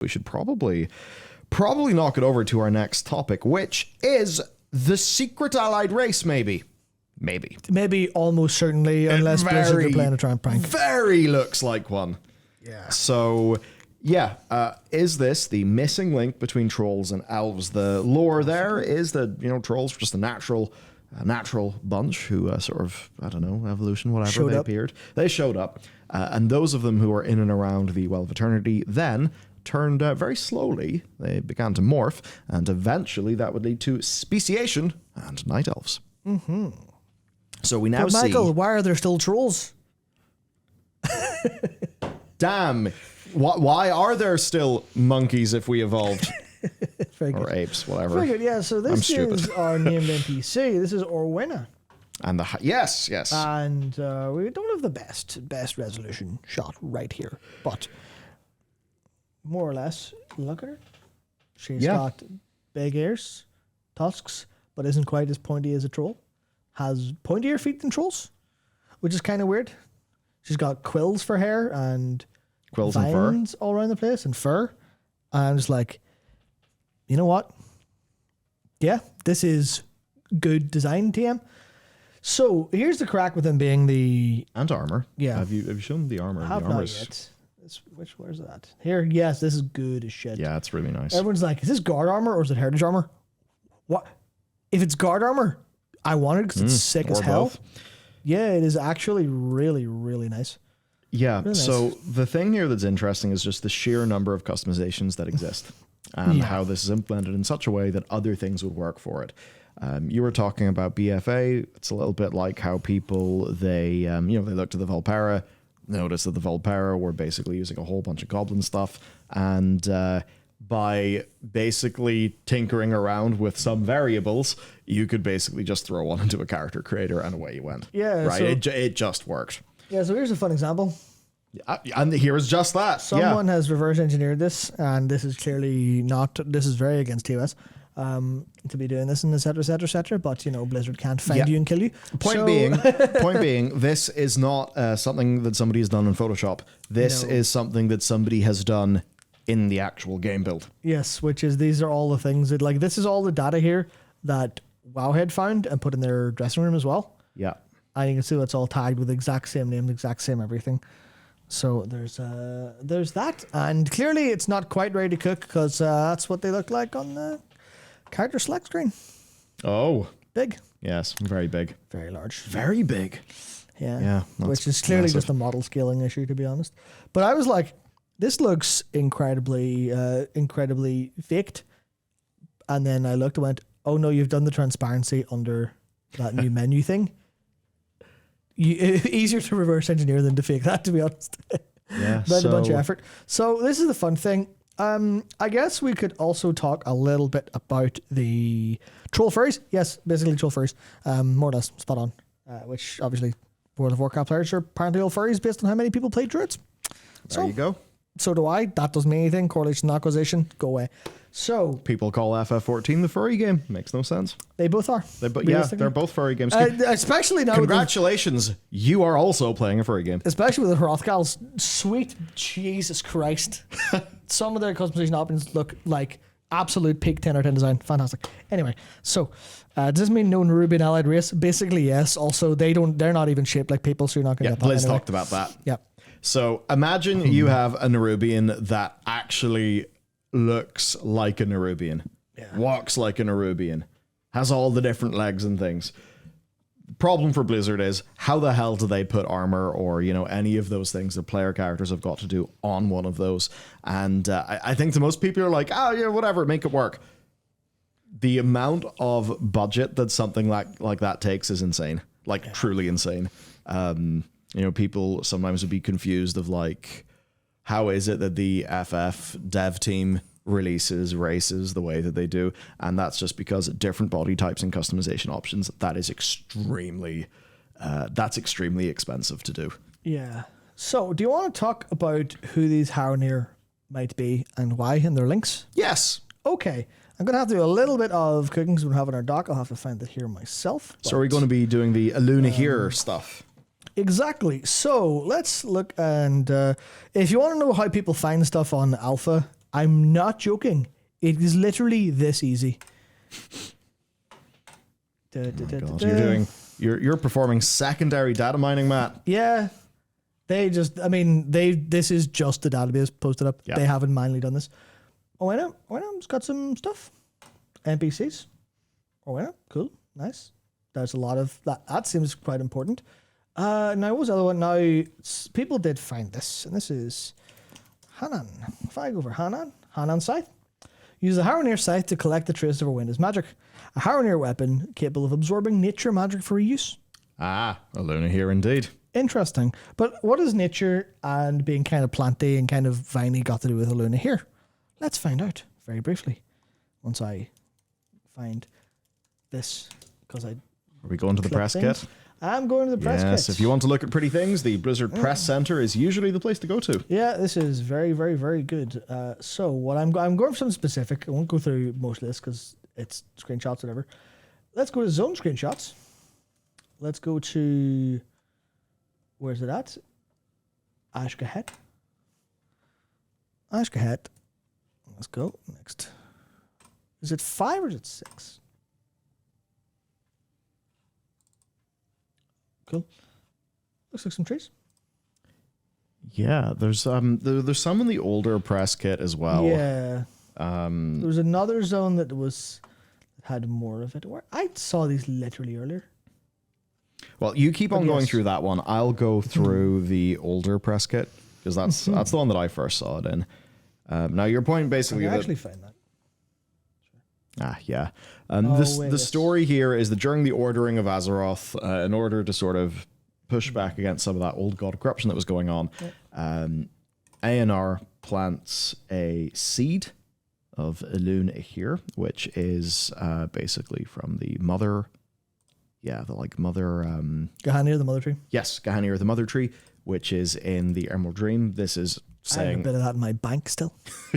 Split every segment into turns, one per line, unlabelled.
we should probably knock it over to our next topic, which is the secret allied race, maybe.
Maybe almost certainly, unless Blizzard are playing a try and prank.
Very looks like one.
Yeah.
So, yeah, is this the missing link between trolls and elves? The lore there is that, trolls were just a natural bunch who sort of, I don't know, evolution, whatever, they appeared. They showed up. And those of them who were in and around the Well of Eternity then turned very slowly. They began to morph, and eventually that would lead to speciation and night elves.
Mm-hmm.
So we now
but Michael, why are there still trolls?
Damn. Why are there still monkeys if we evolved? Or apes, whatever.
Very good, yeah. So this is our named NPC. This is Orwena.
And yes.
And we don't have the best resolution shot right here, but more or less, look at her. She's got big ears, tusks, but isn't quite as pointy as a troll. Has pointier feet than trolls, which is kind of weird. She's got quills for hair and
quills
vines all around the place and fur. And I'm just like, you know what? Yeah, this is good design, TM. So here's the crack with them being
and armor.
Yeah.
Have you shown the armor?
I have not yet. Where's that? Here, yes, this is good as shit.
Yeah, it's really nice.
Everyone's like, is this guard armor or is it heritage armor? What? If it's guard armor, I want it because it's sick as hell. Both. Yeah, it is actually really, really nice.
Yeah, really so nice. The thing here that's interesting is just the sheer number of customizations that exist and how this is implemented in such a way that other things would work for it. You were talking about BFA. It's a little bit like how people, they looked at the Volpera, noticed that the Volpera were basically using a whole bunch of goblin stuff, and by basically tinkering around with some variables, you could basically just throw one into a character creator and away you went.
Yeah.
Right? So, it just worked.
Yeah, so here's a fun example.
And here's just that.
Someone has reverse engineered this, and this is clearly not, this is very against TOS. To be doing this and et cetera, but Blizzard can't find you and kill you.
Point being, this is not something that somebody has done in Photoshop. This is something that somebody has done in the actual game build.
Yes, which is, these are all the things that, this is all the data here that Wowhead found and put in their dressing room as well.
Yeah.
And you can see it's all tagged with the exact same name, the exact same everything. So there's that, and clearly it's not quite ready to cook because that's what they look like on the character select screen.
Oh.
Big.
Yes, very big.
Very large.
Very big.
Yeah. Which is clearly just a model scaling issue, to be honest. But I was like, this looks incredibly faked. And then I looked and went, oh no, you've done the transparency under that new menu thing. Easier to reverse engineer than to fake that, to be honest.
Yeah.
But a bunch of effort. So this is the fun thing. I guess we could also talk a little bit about the troll furries. Yes, basically troll furries. More or less spot on. Which obviously World of Warcraft players are apparently all furries based on how many people played Druids.
There you go.
So do I. That doesn't mean anything. Correlation, not causation. Go away. So
people call FF14 the furry game. Makes no sense.
They both are.
They're both furry games.
Especially now.
Congratulations, you are also playing a furry game.
Especially with the Hrothgals. Sweet Jesus Christ. Some of their customization options look like absolute peak 10 out of 10 design. Fantastic. Anyway, so does this mean no Nerubian allied race? Basically, yes. Also, they're not even shaped like people, so you're not going to get that.
Liz talked about that.
Yeah.
So imagine you have a Nerubian that actually looks like a Nerubian, walks like a Nerubian, has all the different legs and things. Problem for Blizzard is, how the hell do they put armor or any of those things that player characters have got to do on one of those? And I think to most people are like, whatever, make it work. The amount of budget that something like that takes is insane, truly insane. People sometimes would be confused of how is it that the FF dev team releases races the way that they do? And that's just because different body types and customization options, that is extremely expensive to do.
Yeah. So do you want to talk about who these Haranir might be and why and their links?
Yes.
Okay. I'm going to have to do a little bit of cooking because we have in our doc. I'll have to find it here myself.
So are we going to be doing the Aluna stuff?
Exactly. So let's look, and if you want to know how people find stuff on Alpha, I'm not joking. It is literally this easy.
God, you're performing secondary data mining, Matt.
Yeah. This is just the database posted up.
Yeah.
They haven't manually done this. ONM's got some stuff. NPCs. ONM, cool, nice. There's a lot of that. That seems quite important. Now, what was the other one? Now, people did find this, and this is Hanan. If I go for Hanan Scythe. Use the Harroneer Scythe to collect the trace of a Winda's magic. A Harroneer weapon capable of absorbing nature magic for reuse.
Ah, a Luna here indeed.
Interesting. But what does nature and being kind of planty and kind of viney got to do with a Luna here? Let's find out very briefly once I find this. Because I
Are we going to the press
things.
kit?
I'm going to the press
Yes,
kit.
if you want to look at pretty things, the Blizzard Press Center is usually the place to go to.
Yeah, this is very, very, very good. So what I'm going for something specific. I won't go through most of this because it's screenshots, whatever. Let's go to zone screenshots. Let's go to, where's it at? Ashgahet. Let's go next. Is it 5 or is it 6? Cool. Looks like some trees.
Yeah, there's some in the older press kit as well.
Yeah. There was another zone that had more of it. Where I saw these literally earlier.
Well, you keep on going
yes.
through that one. I'll go through the older press kit because that's the one that I first saw it in. Now your point basically
I
that
actually find that.
yeah.
wait,
The story here is that during the ordering of Azeroth, in order to sort of push back against some of that old god corruption that was going on, ANR plants a seed of Elune here, which is basically from the mother. Yeah, the mother.
Gahanir, the mother tree.
Yes, Gahanir, the mother tree, which is in the Emerald Dream. This is
I have a
saying
bit of that in my bank still.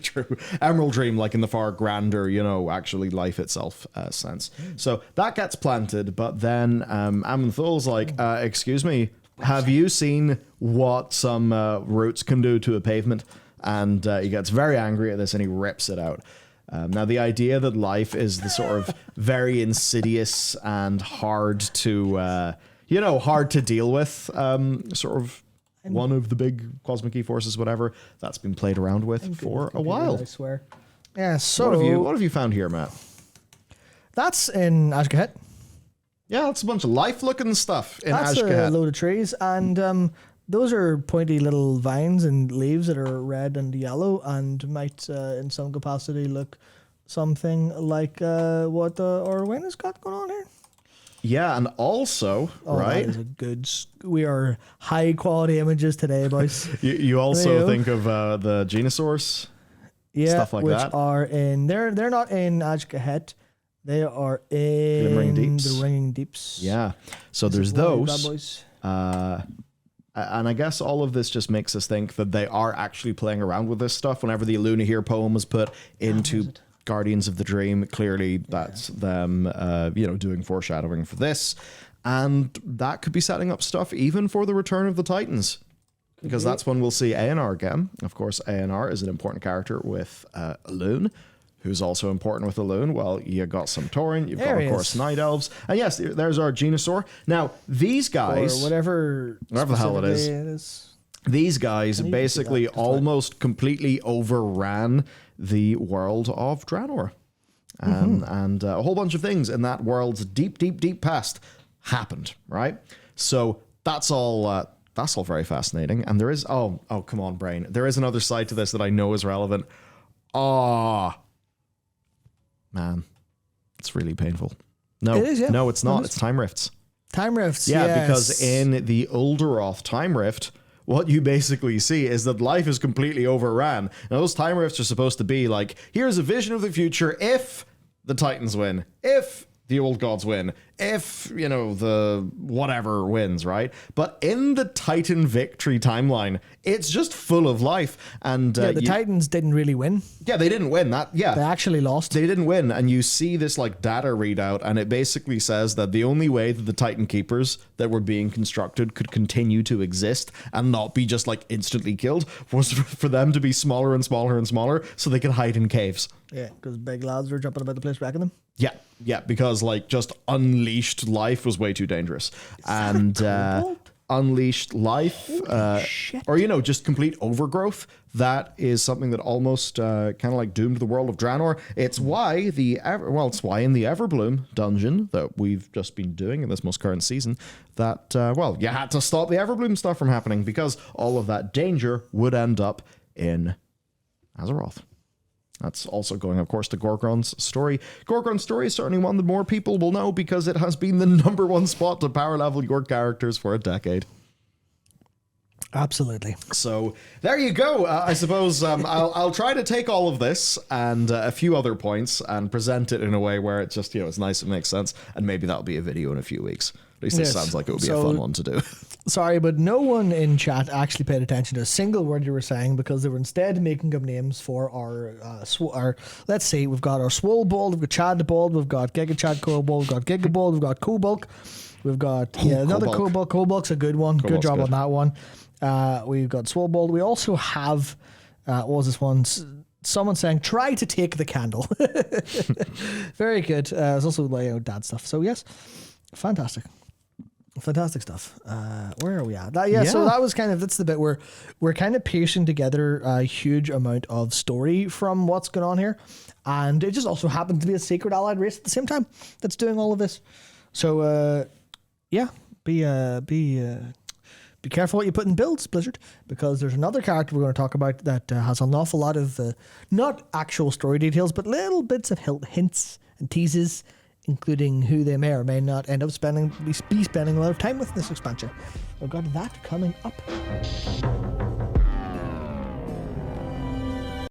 true Emerald Dream, like in the far grander, actually life itself sense. So that gets planted, but then Aman'Thul's like, excuse me, have you seen what some roots can do to a pavement? And he gets very angry at this and he rips it out. Now, the idea that life is the sort of very insidious and hard to, hard to deal with, sort of one of the big cosmic key forces, whatever, that's been played around with for a while.
I swear. Yeah, so
What have you found here, Matt?
that's in Ashgahet.
Yeah, that's a bunch of life-looking stuff in
That's a
Ashgahet.
load of trees, and those are pointy little vines and leaves that are red and yellow and might, in some capacity, look something like what Orwin has got going on here.
Yeah, and also, right?
That is a good. We are high quality images today, boys.
You also think of the Genosaurs.
Yeah,
Stuff like
which
that.
are in. They're not in Ashgahet. They are in
Glimmering Deeps.
the Ringing Deeps.
Yeah, so there's
One of
those.
bad boys.
And I guess all of this just makes us think that they are actually playing around with this stuff. Whenever the Eluna here poem was put into Guardians of the Dream, clearly that's them, doing foreshadowing for this. And that could be setting up stuff even for the Return of the Titans. Because that's when we'll see ANR again. Of course, ANR is an important character with Elune. Who's also important with Elune? Well, you got some Tauren, you've got, of course, Night Elves. And yes, there's our Genosaur. Now, these guys...
Or whatever
the hell it is. These guys basically almost completely overran the world of Draenor. And a whole bunch of things in that world's deep, deep, deep past happened, right? So that's all very fascinating. And there is... Oh, come on, brain. There is another side to this that I know is relevant. Man, it's really painful. No,
It is, yeah.
no, it's not. It's time rifts.
Time rifts.
Yeah,
yes.
because in the Uldaroth time rift, what you basically see is that life is completely overran. Now, those time rifts are supposed to be like, here's a vision of the future if the Titans win, if the old gods win. If, the whatever wins, right? But in the Titan victory timeline, it's just full of life. And
the Titans didn't really win.
Yeah, they didn't win that. Yeah.
They actually lost.
They didn't win. And you see this like data readout, and it basically says that the only way that the Titan Keepers that were being constructed could continue to exist and not be just like instantly killed was for them to be smaller and smaller and smaller so they could hide in caves.
Yeah, because big lads were jumping about the place wrecking them.
Yeah, because like just unleashed life was way too dangerous. And unleashed life, or just complete overgrowth, that is something that almost kind of like doomed the world of Draenor. It's why in the Everbloom dungeon that we've just been doing in this most current season, that you had to stop the Everbloom stuff from happening because all of that danger would end up in Azeroth. That's also going, of course, to Gorgron's story. Gorgron's story is certainly one that more people will know because it has been the #1 spot to power level your characters for a decade.
Absolutely.
So there you go. I suppose I'll try to take all of this and a few other points and present it in a way where it's just, it's nice, it makes sense, and maybe that'll be a video in a few weeks. At least it sounds like it would be a fun one to do.
Sorry, but no one in chat actually paid attention to a single word you were saying because they were instead making up names for our let's see, we've got our Swole Bold, we've got Chad the Bold, we've got Giga Chad Kobold, we've got Giga Bold, we've got Kobulk, we've got another Kobulk. Kobulk's a good one. Good job on that one. We've got Swole Bold. We also have what was this one? Someone saying, try to take the candle. Very good. There's also dad stuff. So yes, fantastic stuff. Where are we at? So that was that's the bit where we're kind of piecing together a huge amount of story from what's going on here, and it just also happens to be a secret allied race at the same time that's doing all of this. So be careful what you put in builds, Blizzard, because there's another character we're going to talk about that has an awful lot of not actual story details, but little bits of hints and teases, including who they may or may not end up spending a lot of time with in this expansion. We've got that coming up.